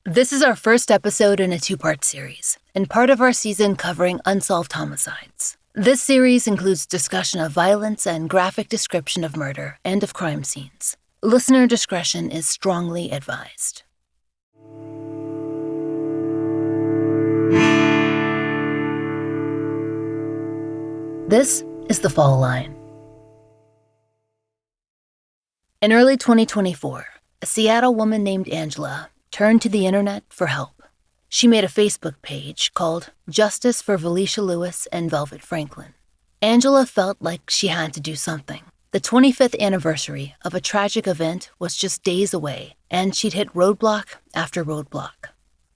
This is our first episode in a two-part series, and part of our season covering unsolved homicides. This series includes discussion of violence and graphic description of murder and of crime scenes. Listener discretion is strongly advised. This is The Fall Line. In early 2024, a Seattle woman named Angela turned to the internet for help. She made a Facebook page called Justice for Velecia Lewis and Velvet Franklin. Angela felt like she had to do something. The 25th anniversary of a tragic event was just days away, and she'd hit roadblock after roadblock.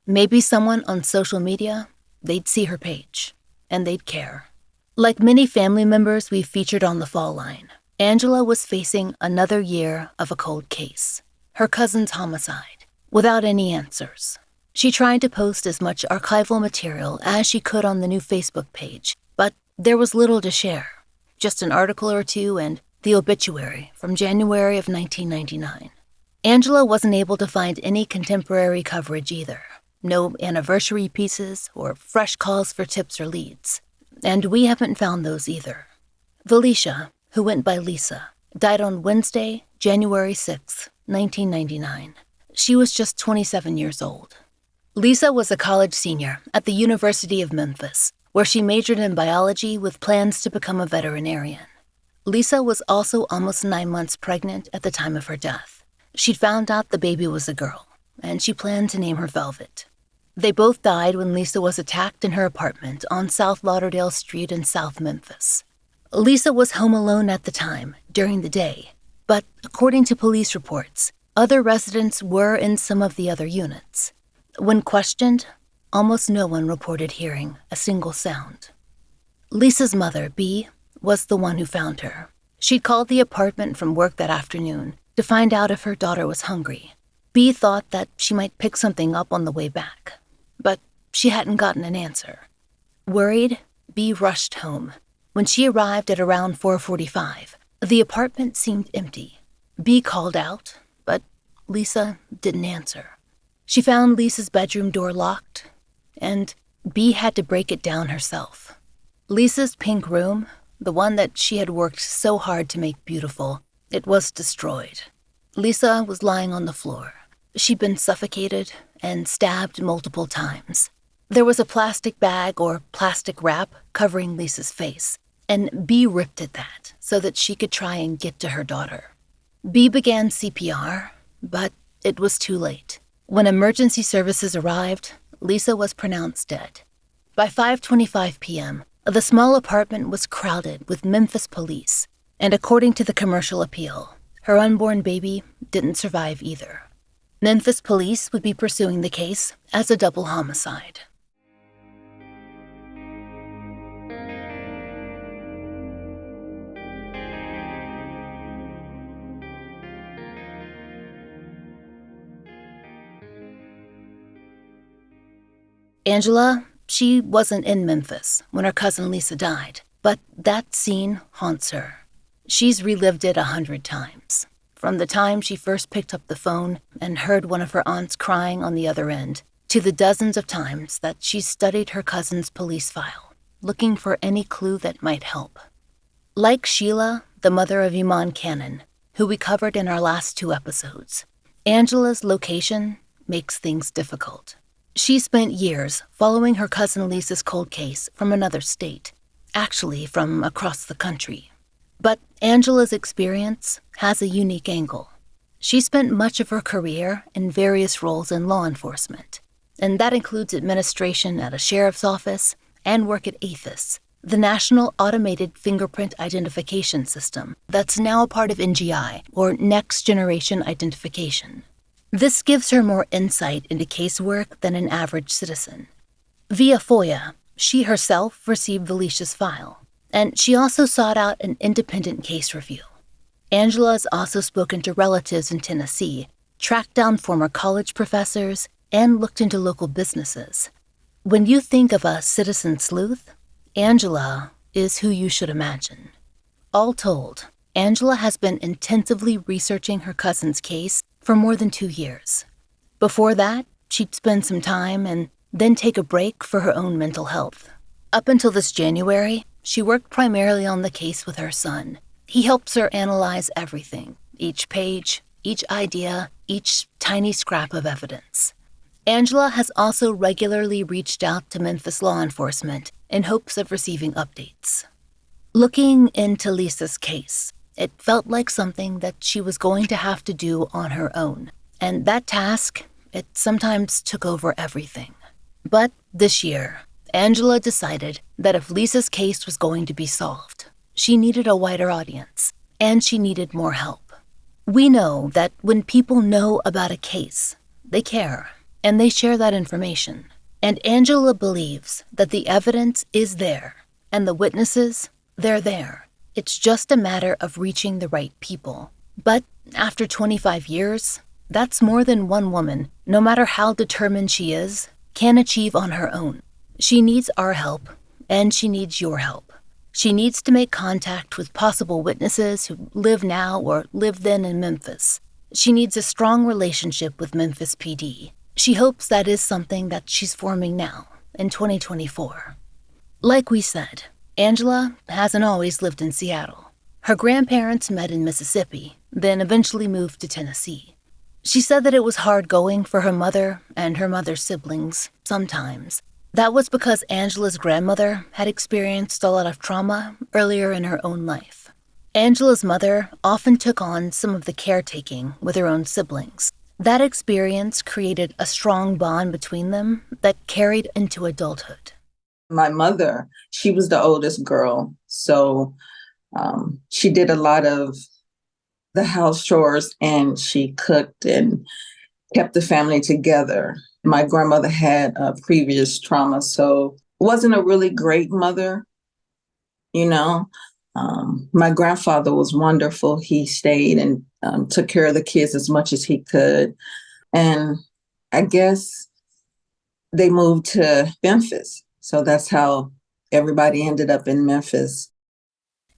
Maybe someone on social media, they'd see her page, and they'd care. Like many family members we've featured on The Fall Line, Angela was facing another year of a cold case, her cousin's homicide, without any answers. She tried to post as much archival material as she could on the new Facebook page, but there was little to share. Just an article or two and the obituary from January of 1999. Angela wasn't able to find any contemporary coverage either. No anniversary pieces or fresh calls for tips or leads. And we haven't found those either. Velecia, who went by Lisa, died on Wednesday, January 6, 1999. She was just 27 years old. Lisa was a college senior at the University of Memphis, where she majored in biology with plans to become a veterinarian. Lisa was also almost 9 months pregnant at the time of her death. She'd found out the baby was a girl, and she planned to name her Velvet. They both died when Lisa was attacked in her apartment on South Lauderdale Street in South Memphis. Lisa was home alone at the time, during the day, but according to police reports, other residents were in some of the other units. When questioned, almost no one reported hearing a single sound. Lisa's mother, Bea, was the one who found her. She'd called the apartment from work that afternoon to find out if her daughter was hungry. Bea thought that she might pick something up on the way back, but she hadn't gotten an answer. Worried, Bea rushed home. When she arrived at around 4:45, the apartment seemed empty. Bea called out, but Lisa didn't answer. She found Lisa's bedroom door locked, and Bea had to break it down herself. Lisa's pink room, the one that she had worked so hard to make beautiful, it was destroyed. Lisa was lying on the floor. She'd been suffocated and stabbed multiple times. There was a plastic bag or plastic wrap covering Lisa's face, and Bea ripped at that so that she could try and get to her daughter. Bea began CPR, but it was too late. When emergency services arrived, Lisa was pronounced dead. By 5:25 p.m., the small apartment was crowded with Memphis police, and according to the commercial appeal, her unborn baby didn't survive either. Memphis police would be pursuing the case as a double homicide. Angela, she wasn't in Memphis when her cousin Lisa died, but that scene haunts her. She's relived it 100 times. From the time she first picked up the phone and heard one of her aunts crying on the other end, to the dozens of times that she studied her cousin's police file, looking for any clue that might help. Like Sheila, the mother of Iman Cannon, who we covered in our last 2 episodes, Angela's location makes things difficult. She spent years following her cousin Lisa's cold case from another state, actually from across the country. But Angela's experience has a unique angle. She spent much of her career in various roles in law enforcement, and that includes administration at a sheriff's office and work at AFIS, the National Automated Fingerprint Identification System that's now a part of NGI, or Next Generation Identification. This gives her more insight into casework than an average citizen. Via FOIA, she herself received Velecia's file, and she also sought out an independent case review. Angela has also spoken to relatives in Tennessee, tracked down former college professors, and looked into local businesses. When you think of a citizen sleuth, Angela is who you should imagine. All told, Angela has been intensively researching her cousin's case for more than 2 years. Before that, she'd spend some time and then take a break for her own mental health. Up until this January, she worked primarily on the case with her son. He helps her analyze everything, each page, each idea, each tiny scrap of evidence. Angela has also regularly reached out to Memphis law enforcement in hopes of receiving updates. Looking into Lisa's case, it felt like something that she was going to have to do on her own. And that task, it sometimes took over everything. But this year, Angela decided that if Lisa's case was going to be solved, she needed a wider audience, and she needed more help. We know that when people know about a case, they care, and they share that information. And Angela believes that the evidence is there, and the witnesses, they're there. It's just a matter of reaching the right people. But after 25 years, that's more than one woman, no matter how determined she is, can achieve on her own. She needs our help, and she needs your help. She needs to make contact with possible witnesses who live now or lived then in Memphis. She needs a strong relationship with Memphis PD. She hopes that is something that she's forming now, in 2024. Like we said, Angela hasn't always lived in Seattle. Her grandparents met in Mississippi, then eventually moved to Tennessee. She said that it was hard going for her mother and her mother's siblings, sometimes. That was because Angela's grandmother had experienced a lot of trauma earlier in her own life. Angela's mother often took on some of the caretaking with her own siblings. That experience created a strong bond between them that carried into adulthood. My mother, she was the oldest girl, so she did a lot of the house chores, and she cooked and kept the family together. My grandmother had a previous trauma, so wasn't a really great mother, you know. My grandfather was wonderful. He stayed and took care of the kids as much as he could. And I guess they moved to Memphis. So that's how everybody ended up in Memphis.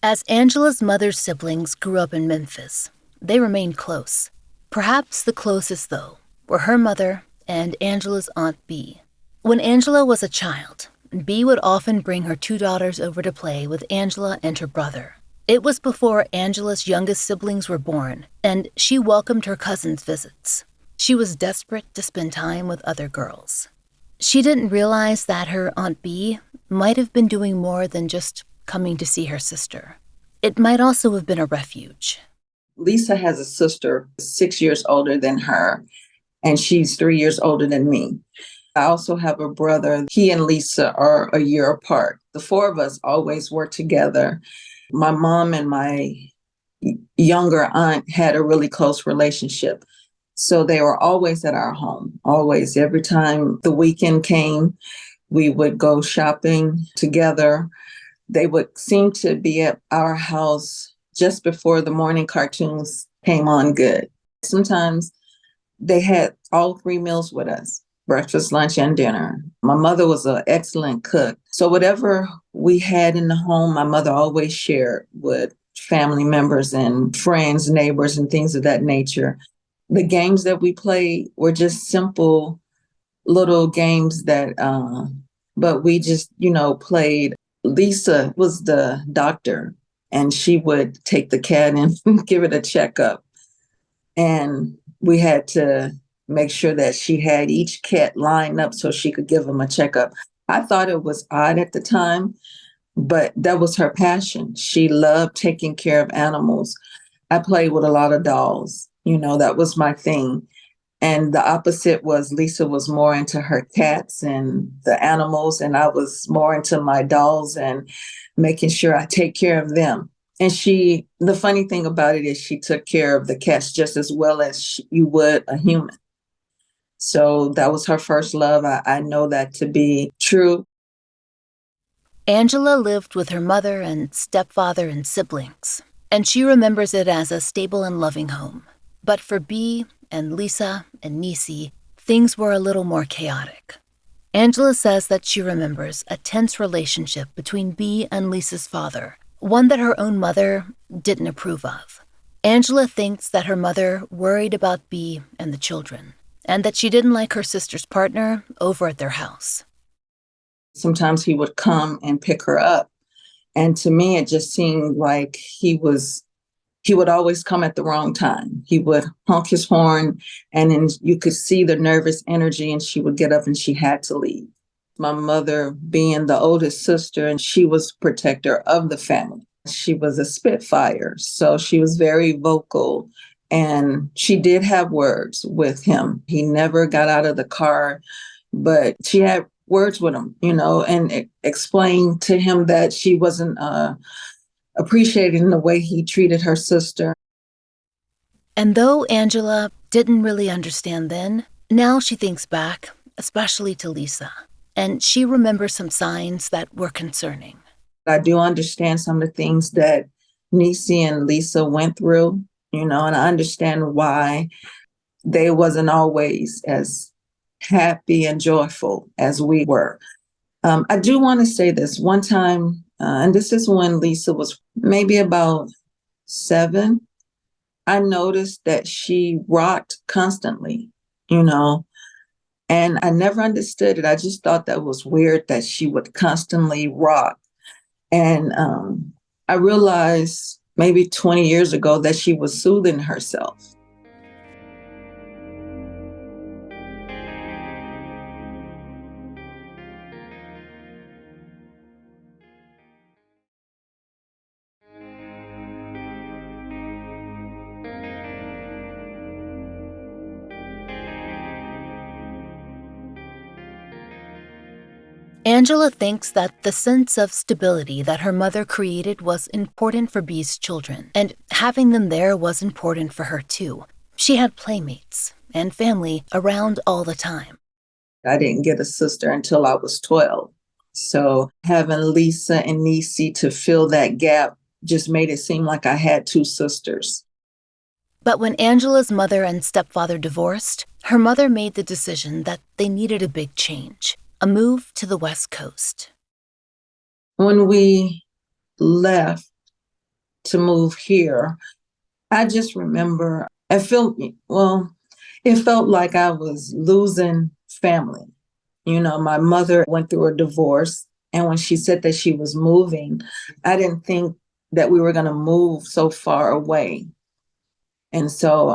As Angela's mother's siblings grew up in Memphis, they remained close. Perhaps the closest, though, were her mother and Angela's Aunt Bee. When Angela was a child, Bee would often bring her two daughters over to play with Angela and her brother. It was before Angela's youngest siblings were born, and she welcomed her cousins' visits. She was desperate to spend time with other girls. She didn't realize that her Aunt Bee might have been doing more than just coming to see her sister. It might also have been a refuge. Lisa has a sister 6 years older than her, and she's 3 years older than me. I also have a brother. He and Lisa are a year apart. The four of us always work together. My mom and my younger aunt had a really close relationship. So they were always at our home, always. Every time the weekend came, we would go shopping together. They would seem to be at our house just before the morning cartoons came on good. Sometimes they had all three meals with us, breakfast, lunch, and dinner. My mother was an excellent cook. So whatever we had in the home, my mother always shared with family members and friends, neighbors, and things of that nature. The games that we played were just simple little games that, but we just, played. Lisa was the doctor, and she would take the cat and give it a checkup. And we had to make sure that she had each cat lined up so she could give them a checkup. I thought it was odd at the time, but that was her passion. She loved taking care of animals. I played with a lot of dolls. That was my thing. And the opposite was Lisa was more into her cats and the animals, and I was more into my dolls and making sure I take care of them. And the funny thing about it is she took care of the cats just as well as you would a human. So that was her first love. I know that to be true. Angela lived with her mother and stepfather and siblings, and she remembers it as a stable and loving home. But for Bee and Lisa and Nisi, things were a little more chaotic. Angela says that she remembers a tense relationship between Bee and Lisa's father, one that her own mother didn't approve of. Angela thinks that her mother worried about Bee and the children, and that she didn't like her sister's partner over at their house. Sometimes he would come and pick her up. And to me, it just seemed like he would always come at the wrong time. He would honk his horn, and then you could see the nervous energy, and she would get up and she had to leave. My mother being the oldest sister, and she was protector of the family. She was a spitfire, so she was very vocal, and she did have words with him. He never got out of the car, but she had words with him, and explained to him that she wasn't appreciating the way he treated her sister. And though Angela didn't really understand then, now she thinks back, especially to Lisa, and she remembers some signs that were concerning. I do understand some of the things that Niecy and Lisa went through, and I understand why they wasn't always as happy and joyful as we were. I do want to say this one time, and this is when Lisa was maybe about 7. I noticed that she rocked constantly, and I never understood it. I just thought that was weird that she would constantly rock. And I realized maybe 20 years ago that she was soothing herself. Angela thinks that the sense of stability that her mother created was important for Bee's children, and having them there was important for her too. She had playmates and family around all the time. I didn't get a sister until I was 12. So having Lisa and Niecy to fill that gap just made it seem like I had 2 sisters. But when Angela's mother and stepfather divorced, her mother made the decision that they needed a big change. A move to the West Coast. When we left to move here, I just remember it felt like I was losing family. My mother went through a divorce, and when she said that she was moving, I didn't think that we were going to move so far away. And so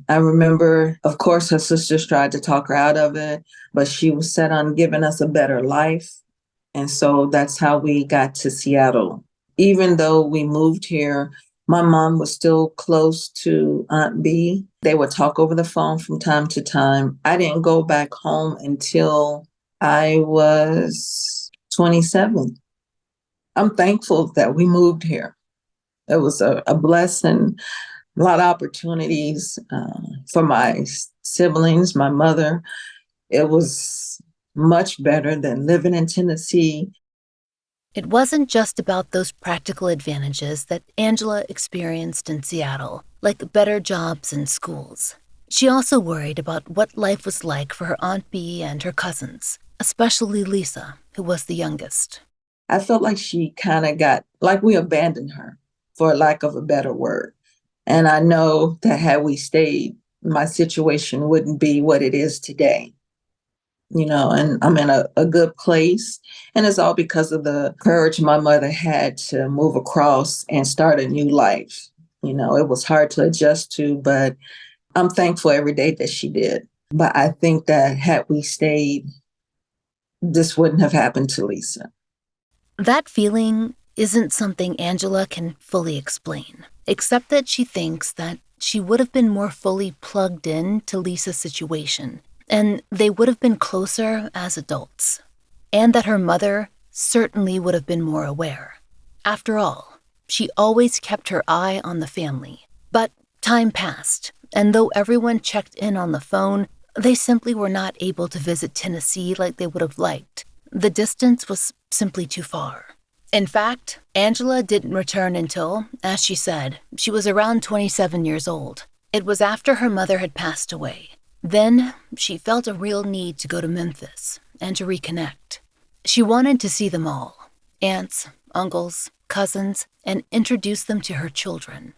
I remember, of course, her sisters tried to talk her out of it, but she was set on giving us a better life. And so that's how we got to Seattle. Even though we moved here, my mom was still close to Aunt B. They would talk over the phone from time to time. I didn't go back home until I was 27. I'm thankful that we moved here. It was a blessing. A lot of opportunities for my siblings, my mother. It was much better than living in Tennessee. It wasn't just about those practical advantages that Angela experienced in Seattle, like better jobs and schools. She also worried about what life was like for her Aunt Bee and her cousins, especially Lisa, who was the youngest. I felt like she kind of got, like we abandoned her, for lack of a better word. And I know that had we stayed, my situation wouldn't be what it is today. And I'm in a good place. And it's all because of the courage my mother had to move across and start a new life. It was hard to adjust to, but I'm thankful every day that she did. But I think that had we stayed, this wouldn't have happened to Lisa. That feeling isn't something Angela can fully explain, except that she thinks that she would have been more fully plugged in to Lisa's situation, and they would have been closer as adults, and that her mother certainly would have been more aware. After all, she always kept her eye on the family. But time passed, and though everyone checked in on the phone, they simply were not able to visit Tennessee like they would have liked. The distance was simply too far. In fact, Angela didn't return until, as she said, she was around 27 years old. It was after her mother had passed away. Then she felt a real need to go to Memphis and to reconnect. She wanted to see them all, aunts, uncles, cousins, and introduce them to her children.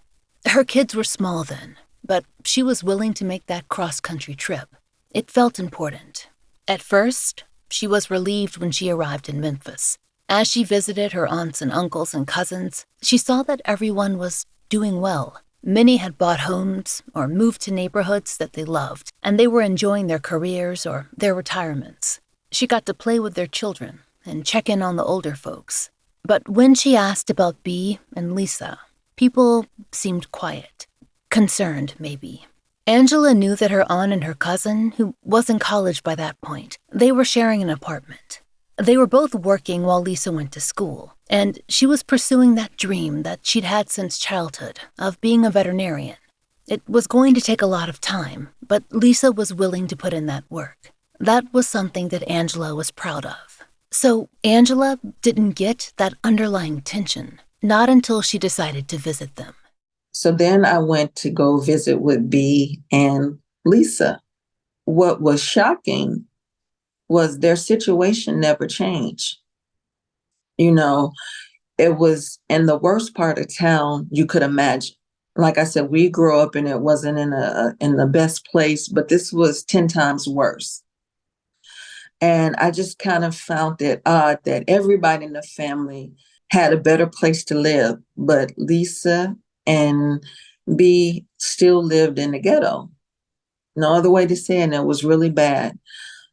Her kids were small then, but she was willing to make that cross-country trip. It felt important. At first, she was relieved when she arrived in Memphis. As she visited her aunts and uncles and cousins, she saw that everyone was doing well. Many had bought homes or moved to neighborhoods that they loved, and they were enjoying their careers or their retirements. She got to play with their children and check in on the older folks. But when she asked about Bea and Lisa, people seemed quiet. Concerned, maybe. Angela knew that her aunt and her cousin, who was in college by that point, they were sharing an apartment. They were both working while Lisa went to school, and she was pursuing that dream that she'd had since childhood of being a veterinarian. It was going to take a lot of time, but Lisa was willing to put in that work. That was something that Angela was proud of. So Angela didn't get that underlying tension, not until she decided to visit them. So then I went to go visit with Bea and Lisa. What was shocking was their situation never changed. You know, it was in the worst part of town you could imagine. Like I said, we grew up and it wasn't in the best place, but this was 10 times worse. And I just kind of found it odd that everybody in the family had a better place to live, but Lisa and Bea still lived in the ghetto. No other way to say it, and it was really bad.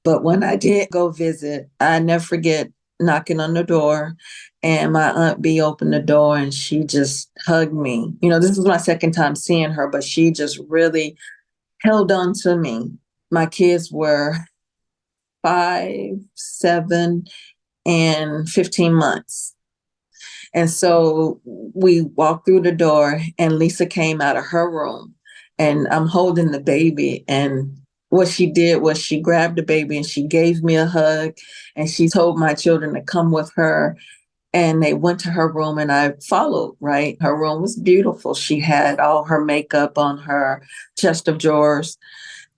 But when I did go visit, I never forget knocking on the door, and my Aunt Bea opened the door and she just hugged me. You know, this was my second time seeing her, but she just really held on to me. My kids were 5, 7, and 15 months. And so we walked through the door and Lisa came out of her room and I'm holding the baby. And what she did was she grabbed the baby and she gave me a hug and she told my children to come with her. And they went to her room and I followed, right? Her room was beautiful. She had all her makeup on her chest of drawers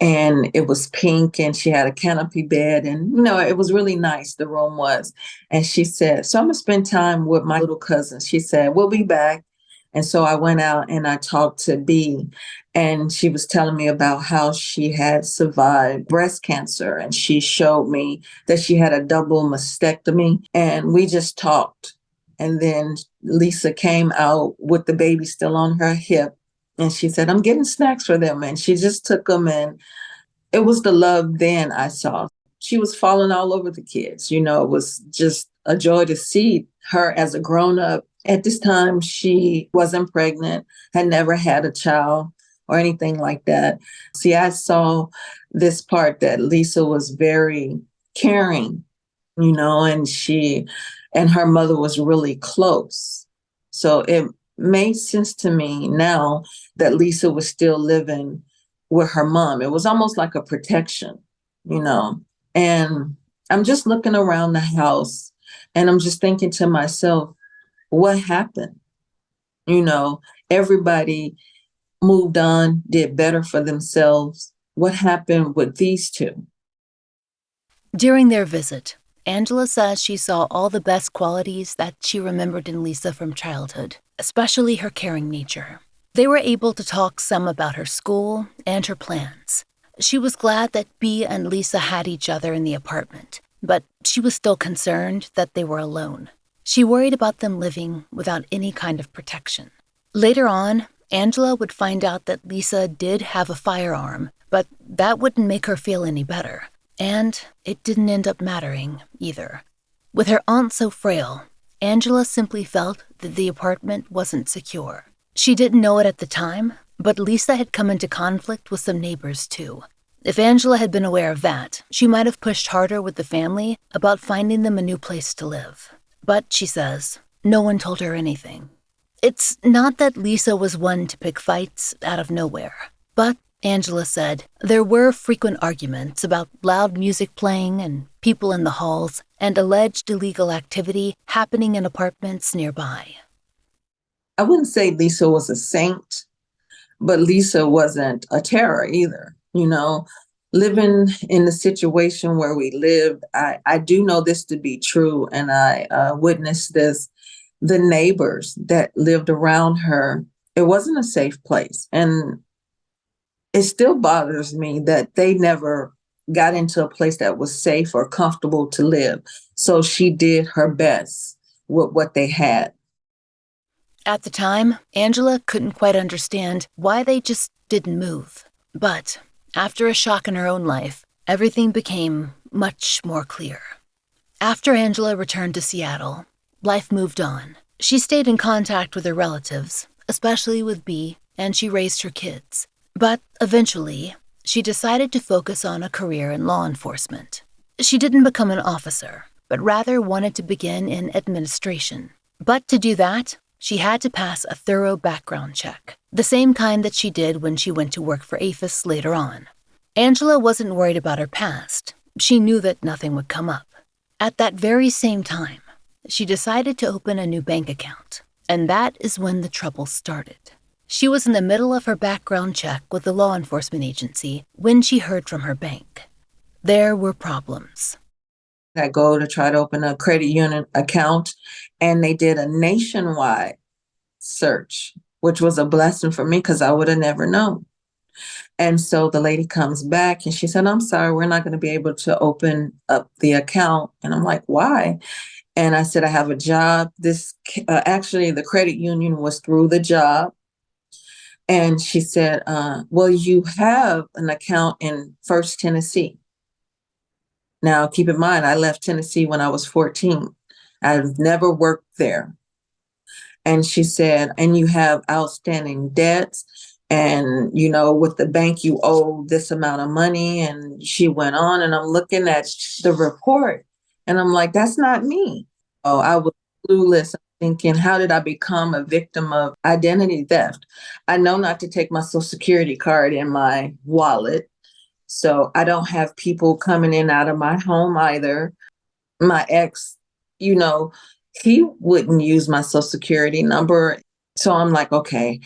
and it was pink and she had a canopy bed and, you know, it was really nice, the room was. And she said, so I'm going to spend time with my little cousin. She said, we'll be back. And so I went out and I talked to Bea and she was telling me about how she had survived breast cancer. And she showed me that she had a double mastectomy and we just talked. And then Lisa came out with the baby still on her hip. And she said, I'm getting snacks for them. And she just took them. And it was the love then I saw. She was falling all over the kids. You know, it was just a joy to see her as a grown up. At this time, she wasn't pregnant, had never had a child or anything like that. See, I saw this part that Lisa was very caring, you know, and she and her mother was really close. So it made sense to me now that Lisa was still living with her mom. It was almost like a protection, you know. And I'm just looking around the house and I'm just thinking to myself, what happened? You know, everybody moved on, did better for themselves. What happened with these two? During their visit, Angela says she saw all the best qualities that she remembered in Lisa from childhood, especially her caring nature. They were able to talk some about her school and her plans. She was glad that Bea and Lisa had each other in the apartment, but she was still concerned that they were alone. She worried about them living without any kind of protection. Later on, Angela would find out that Lisa did have a firearm, but that wouldn't make her feel any better. And it didn't end up mattering either. With her aunt so frail, Angela simply felt that the apartment wasn't secure. She didn't know it at the time, but Lisa had come into conflict with some neighbors too. If Angela had been aware of that, she might have pushed harder with the family about finding them a new place to live. But, she says, no one told her anything. It's not that Lisa was one to pick fights out of nowhere, but Angela said there were frequent arguments about loud music playing and people in the halls and alleged illegal activity happening in apartments nearby. I wouldn't say Lisa was a saint, but Lisa wasn't a terror either. You know, living in the situation where we lived, I do know this to be true, and I witnessed this. The neighbors that lived around her, it wasn't a safe place. And it still bothers me that they never got into a place that was safe or comfortable to live. So she did her best with what they had. At the time, Angela couldn't quite understand why they just didn't move. But after a shock in her own life, everything became much more clear. After Angela returned to Seattle, life moved on. She stayed in contact with her relatives, especially with Bea, and she raised her kids. But eventually, she decided to focus on a career in law enforcement. She didn't become an officer, but rather wanted to begin in administration. But to do that, she had to pass a thorough background check, the same kind that she did when she went to work for APHIS later on. Angela wasn't worried about her past. She knew that nothing would come up. At that very same time, she decided to open a new bank account, and that is when the trouble started. She was in the middle of her background check with the law enforcement agency when she heard from her bank. There were problems. I go to try to open a credit union account, and they did a nationwide search, which was a blessing for me because I would have never known. And so the lady comes back and she said, "I'm sorry, we're not going to be able to open up the account." And I'm like, "Why?" And I said, "I have a job." Actually, the credit union was through the job. And she said, "Well, you have an account in First Tennessee." Now, keep in mind, I left Tennessee when I was 14. I've never worked there. And she said, "And you have outstanding debts. And, with the bank, you owe this amount of money." And she went on, and I'm looking at the report and I'm like, "That's not me." Oh, I was clueless, thinking, how did I become a victim of identity theft? I know not to take my Social Security card in my wallet. So I don't have people coming in and out of my home either. My ex, you know, he wouldn't use my Social Security number. So I'm like, okay,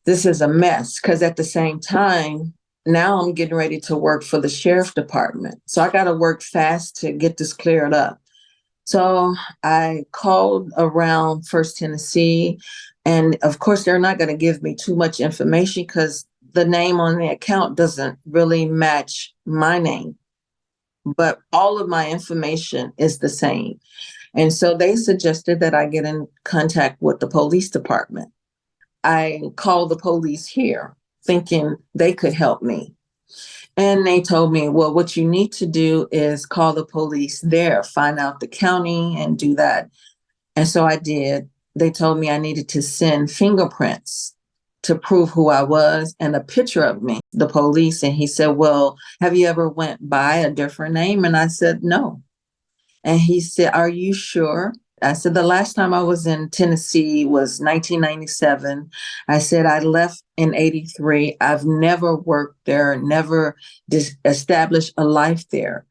this is a mess. Because at the same time, now I'm getting ready to work for the sheriff department. So I got to work fast to get this cleared up. So I called around First Tennessee. And of course, they're not going to give me too much information because the name on the account doesn't really match my name. But all of my information is the same. And so they suggested that I get in contact with the police department. I called the police here thinking they could help me. And they told me, well, what you need to do is call the police there, find out the county and do that. And so I did. They told me I needed to send fingerprints to prove who I was and a picture of me, the police. And he said, well, have you ever went by a different name? And I said, no. And he said, are you sure? I said, the last time I was in Tennessee was 1997. I said, I left in 83. I've never worked there, never established a life there.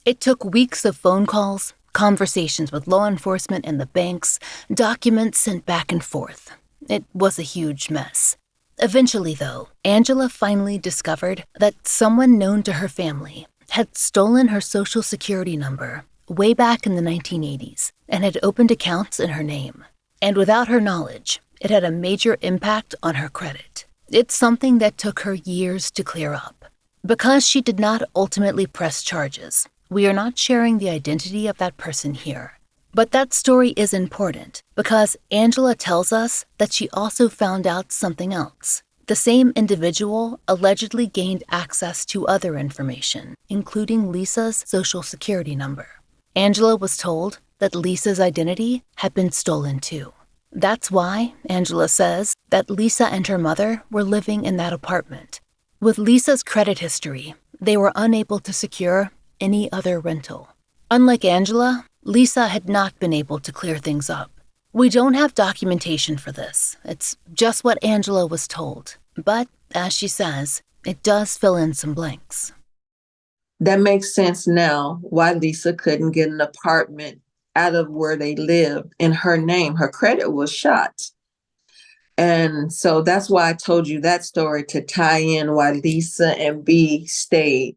It took weeks of phone calls, conversations with law enforcement and the banks, documents sent back and forth. It was a huge mess. Eventually, though, Angela finally discovered that someone known to her family had stolen her Social Security number way back in the 1980s and had opened accounts in her name. And without her knowledge, it had a major impact on her credit. It's something that took her years to clear up. Because she did not ultimately press charges, we are not sharing the identity of that person here. But that story is important because Angela tells us that she also found out something else. The same individual allegedly gained access to other information, including Lisa's Social Security number. Angela was told that Lisa's identity had been stolen too. That's why, Angela says, that Lisa and her mother were living in that apartment. With Lisa's credit history, they were unable to secure any other rental. Unlike Angela, Lisa had not been able to clear things up. We don't have documentation for this. It's just what Angela was told. But, as she says, it does fill in some blanks. That makes sense now why Lisa couldn't get an apartment out of where they lived in her name. Her credit was shot. And so that's why I told you that story to tie in why Lisa and Bea stayed.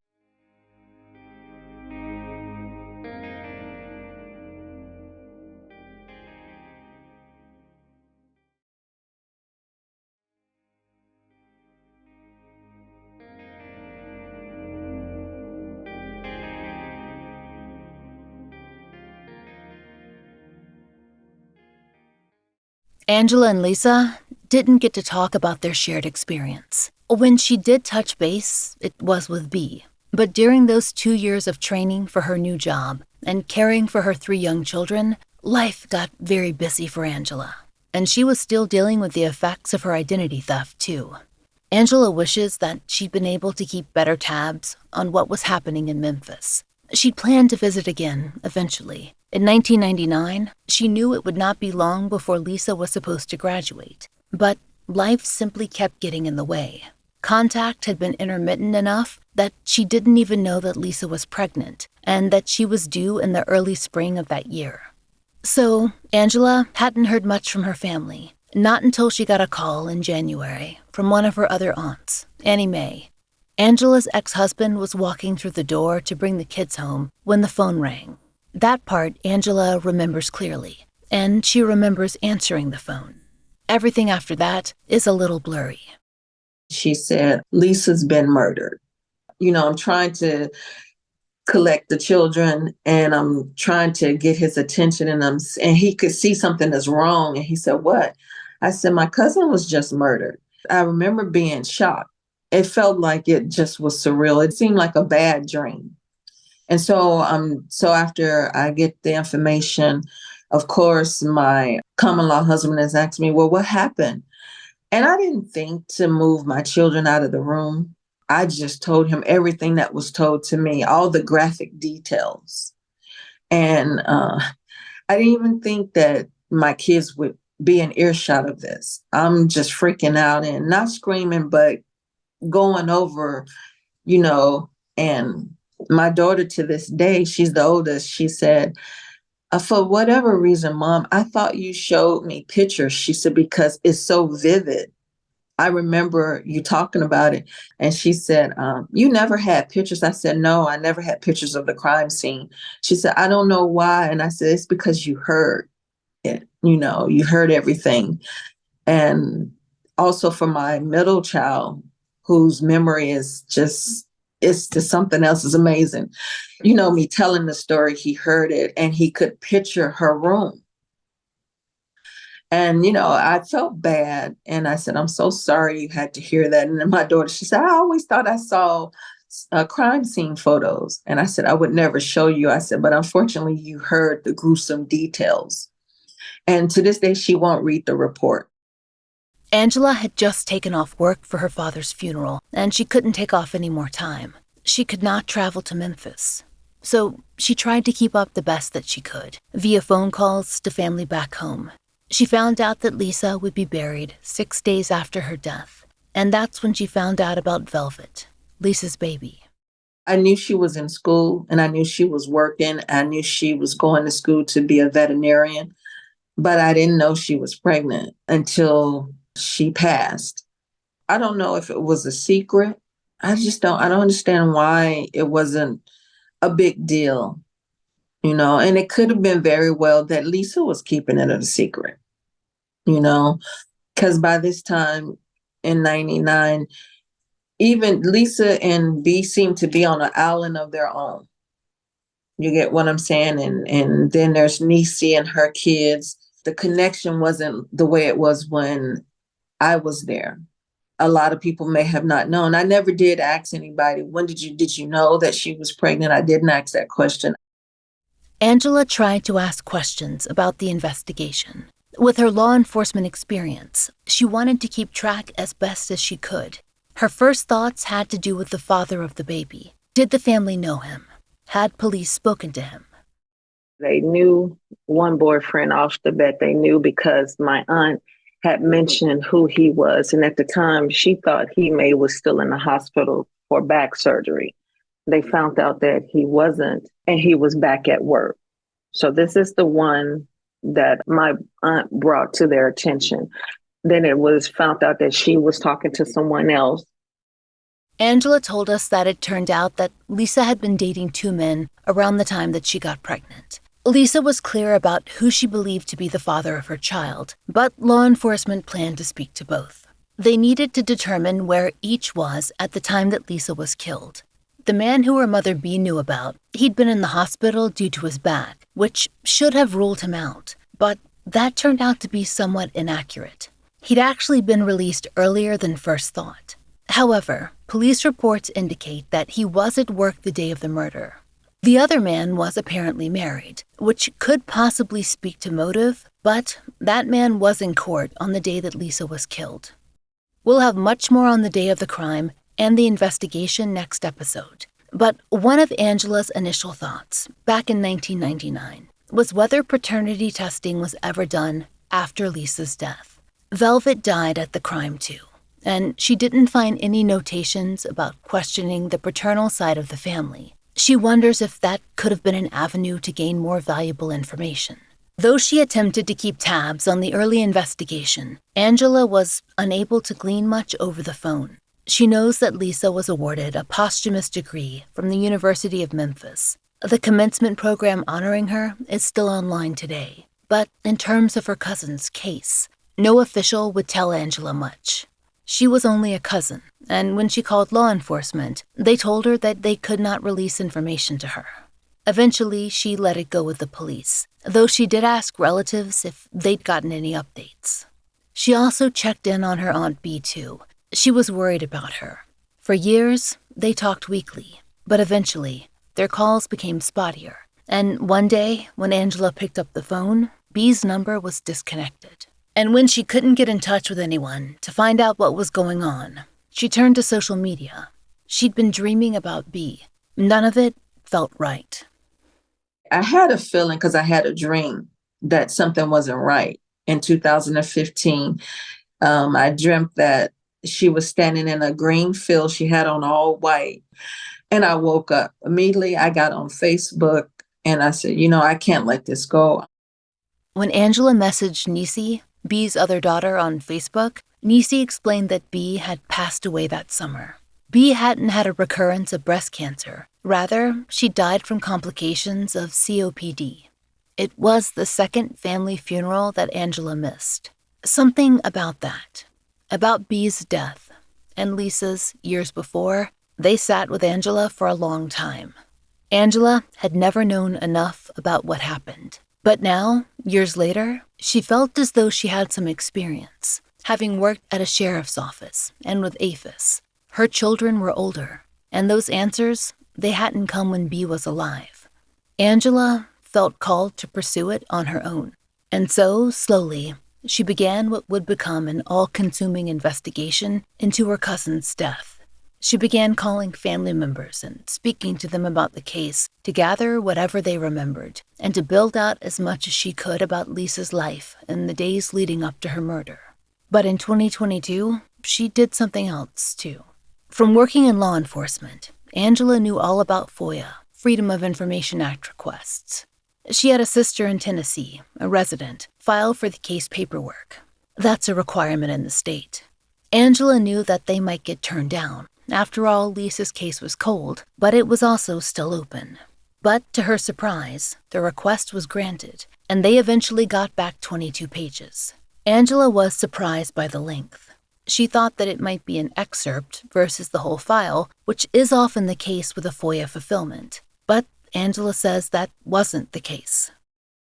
Angela and Lisa didn't get to talk about their shared experience. When she did touch base, it was with B. But during those 2 years of training for her new job and caring for her 3 young children, life got very busy for Angela. And she was still dealing with the effects of her identity theft, too. Angela wishes that she'd been able to keep better tabs on what was happening in Memphis. She'd planned to visit again, eventually. In 1999, she knew it would not be long before Lisa was supposed to graduate. But life simply kept getting in the way. Contact had been intermittent enough that she didn't even know that Lisa was pregnant and that she was due in the early spring of that year. So, Angela hadn't heard much from her family, not until she got a call in January from one of her other aunts, Annie Mae. Angela's ex-husband was walking through the door to bring the kids home when the phone rang. That part Angela remembers clearly, and she remembers answering the phone. Everything after that is a little blurry. She said, Lisa's been murdered. I'm trying to collect the children and I'm trying to get his attention and he could see something that's wrong. And he said, what? I said, my cousin was just murdered. I remember being shocked. It felt like it just was surreal. It seemed like a bad dream. And so after I get the information, of course, my common law husband has asked me, well, what happened? And I didn't think to move my children out of the room. I just told him everything that was told to me, all the graphic details. And I didn't even think that my kids would be in earshot of this. I'm just freaking out and not screaming, but going over, and my daughter to this day, she's the oldest, she said, for whatever reason, Mom, I thought you showed me pictures. She said, because it's so vivid. I remember you talking about it. And she said, you never had pictures. I said, no, I never had pictures of the crime scene. She said, I don't know why. And I said, it's because you heard it. You heard everything. And also for my middle child, whose memory is just, it's just something else is amazing. Me telling the story, he heard it and he could picture her room. And, I felt bad. And I said, I'm so sorry you had to hear that. And then my daughter, she said, I always thought I saw crime scene photos. And I said, I would never show you. I said, but unfortunately, you heard the gruesome details. And to this day, she won't read the report. Angela had just taken off work for her father's funeral, and she couldn't take off any more time. She could not travel to Memphis. So she tried to keep up the best that she could, via phone calls to family back home. She found out that Lisa would be buried 6 days after her death, and that's when she found out about Velvet, Lisa's baby. I knew she was in school, and I knew she was working. I knew she was going to school to be a veterinarian, but I didn't know she was pregnant until she passed. I don't know if it was a secret. I don't understand why it wasn't a big deal, and it could have been very well that Lisa was keeping it a secret, because by this time in 99, even Lisa and B seemed to be on an island of their own. You get what I'm saying? And then there's Niecy and her kids. The connection wasn't the way it was when I was there. A lot of people may have not known. I never did ask anybody, when did you know that she was pregnant? I didn't ask that question. Angela tried to ask questions about the investigation. With her law enforcement experience, she wanted to keep track as best as she could. Her first thoughts had to do with the father of the baby. Did the family know him? Had police spoken to him? They knew one boyfriend off the bat. They knew because my aunt had mentioned who he was. And at the time, she thought he was still in the hospital for back surgery. They found out that he wasn't, and he was back at work. So this is the one that my aunt brought to their attention. Then it was found out that she was talking to someone else. Angela told us that it turned out that Lisa had been dating 2 men around the time that she got pregnant. Lisa was clear about who she believed to be the father of her child, but law enforcement planned to speak to both. They needed to determine where each was at the time that Lisa was killed. The man who her mother B knew about, he'd been in the hospital due to his back, which should have ruled him out. But That turned out to be somewhat inaccurate. He'd actually been released earlier than first thought. However, police reports indicate that he was at work the day of the murder. The other man was apparently married, which could possibly speak to motive, but that man was in court on the day that Lisa was killed. We'll have much more on the day of the crime and the investigation next episode. But one of Angela's initial thoughts, back in 1999, was whether paternity testing was ever done after Lisa's death. Velvet died at the crime too, and she didn't find any notations about questioning the paternal side of the family. She wonders if that could have been an avenue to gain more valuable information. Though she attempted to keep tabs on the early investigation, Angela was unable to glean much over the phone. She knows that Lisa was awarded a posthumous degree from the University of Memphis. The commencement program honoring her is still online today, but in terms of her cousin's case, no official would tell Angela much. She was only a cousin, and when she called law enforcement, they told her that they could not release information to her. Eventually, she let it go with the police, though she did ask relatives if they'd gotten any updates. She also checked in on her Aunt Bee too. She was worried about her. For years, they talked weekly, but eventually, their calls became spottier. And one day, when Angela picked up the phone, Bee's number was disconnected. And when she couldn't get in touch with anyone to find out what was going on, she turned to social media. She'd been dreaming about Bee. None of it felt right. I had a feeling because I had a dream that something wasn't right. In 2015, I dreamt that she was standing in a green field. She had on all white. And I woke up. Immediately, I got on Facebook and I said, I can't let this go. When Angela messaged Nisi, Bee's other daughter, on Facebook, Nisi explained that Bee had passed away that summer. Bee hadn't had a recurrence of breast cancer. Rather, she died from complications of COPD. It was the second family funeral that Angela missed. Something about that, about Bee's death, and Lisa's years before, they sat with Angela for a long time. Angela had never known enough about what happened. But now, years later, she felt as though she had some experience, having worked at a sheriff's office and with APHIS. Her children were older, and those answers, they hadn't come when Bee was alive. Angela felt called to pursue it on her own. And so, slowly, she began what would become an all-consuming investigation into her cousin's death. She began calling family members and speaking to them about the case to gather whatever they remembered and to build out as much as she could about Lisa's life in the days leading up to her murder. But in 2022, she did something else, too. From working in law enforcement, Angela knew all about FOIA, Freedom of Information Act requests. She had a sister in Tennessee, a resident, file for the case paperwork. That's a requirement in the state. Angela knew that they might get turned down. After all, Lisa's case was cold, but it was also still open. But to her surprise, the request was granted, and they eventually got back 22 pages. Angela was surprised by the length. She thought that it might be an excerpt versus the whole file, which is often the case with a FOIA fulfillment. But Angela says that wasn't the case.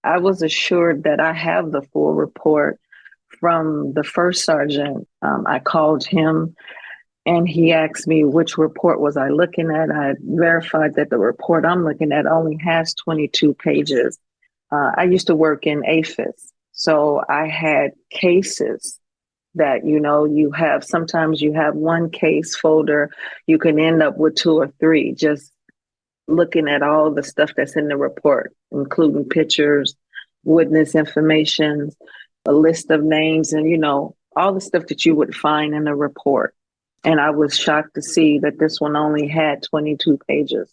I was assured that I have the full report from the first sergeant. I called him and he asked me which report was I looking at. I verified that the report I'm looking at only has 22 pages. I used to work in APHIS, so I had cases that, sometimes you have one case folder, you can end up with 2 or 3, just looking at all the stuff that's in the report, including pictures, witness information, a list of names, and, all the stuff that you would find in a report. And I was shocked to see that this one only had 22 pages.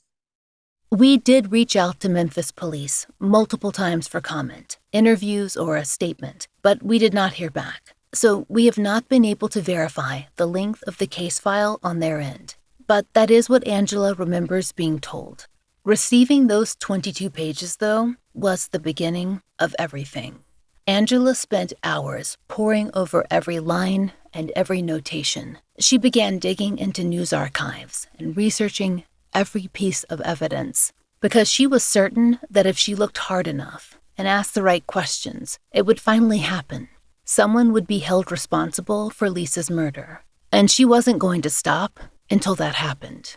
We did reach out to Memphis police multiple times for comment, interviews, or a statement, but we did not hear back. So we have not been able to verify the length of the case file on their end. But that is what Angela remembers being told. Receiving those 22 pages, though, was the beginning of everything. Angela spent hours poring over every line and every notation. She began digging into news archives and researching every piece of evidence because she was certain that if she looked hard enough and asked the right questions, it would finally happen. Someone would be held responsible for Lisa's murder. And she wasn't going to stop until that happened.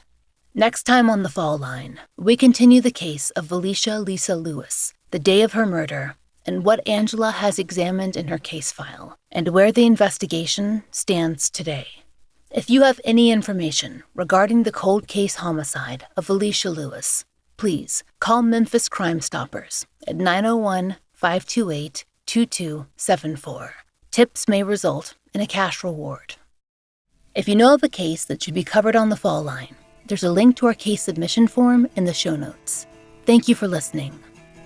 Next time on The Fall Line, we continue the case of Velecia Lisa Lewis, the day of her murder, and what Angela has examined in her case file, and where the investigation stands today. If you have any information regarding the cold case homicide of Velecia Lewis, please call Memphis Crime Stoppers at 901-528-2274. Tips may result in a cash reward. If you know of a case that should be covered on The Fall Line, there's a link to our case submission form in the show notes. Thank you for listening.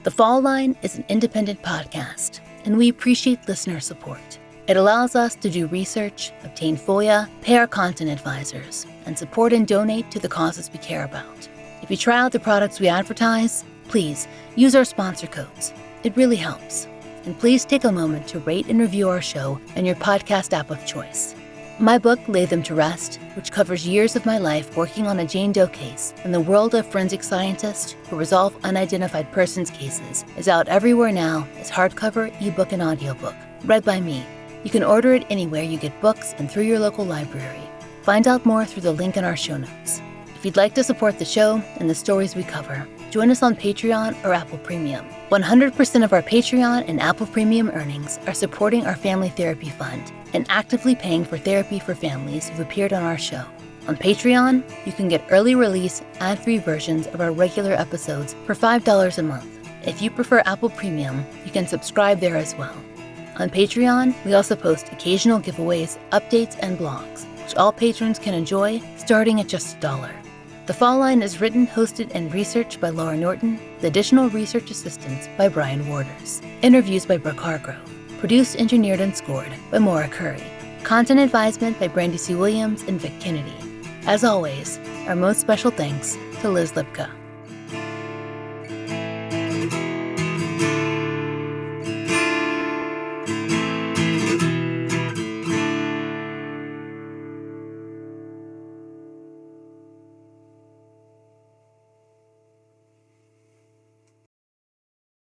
The Fall Line is an independent podcast, and we appreciate listener support. It allows us to do research, obtain FOIA, pay our content advisors, and support and donate to the causes we care about. If you try out the products we advertise, please use our sponsor codes. It really helps. And please take a moment to rate and review our show in your podcast app of choice. My book, Lay Them to Rest, which covers years of my life working on a Jane Doe case in the world of forensic scientists who resolve unidentified persons cases, is out everywhere now as hardcover, ebook, and audiobook, read by me. You can order it anywhere you get books and through your local library. Find out more through the link in our show notes. If you'd like to support the show and the stories we cover, join us on Patreon or Apple Premium. 100% of our Patreon and Apple Premium earnings are supporting our Family Therapy Fund and actively paying for therapy for families who've appeared on our show. On Patreon, you can get early release, ad-free versions of our regular episodes for $5 a month. If you prefer Apple Premium, you can subscribe there as well. On Patreon, we also post occasional giveaways, updates, and blogs, which all patrons can enjoy starting at just $1. The Fall Line is written, hosted, and researched by Laurah Norton, with additional research assistance by Brian Waters. Interviews by Brooke Hargrove. Produced, engineered, and scored by Maura Curry. Content advisement by Brandy C. Williams and Vic Kennedy. As always, our most special thanks to Liz Lipka.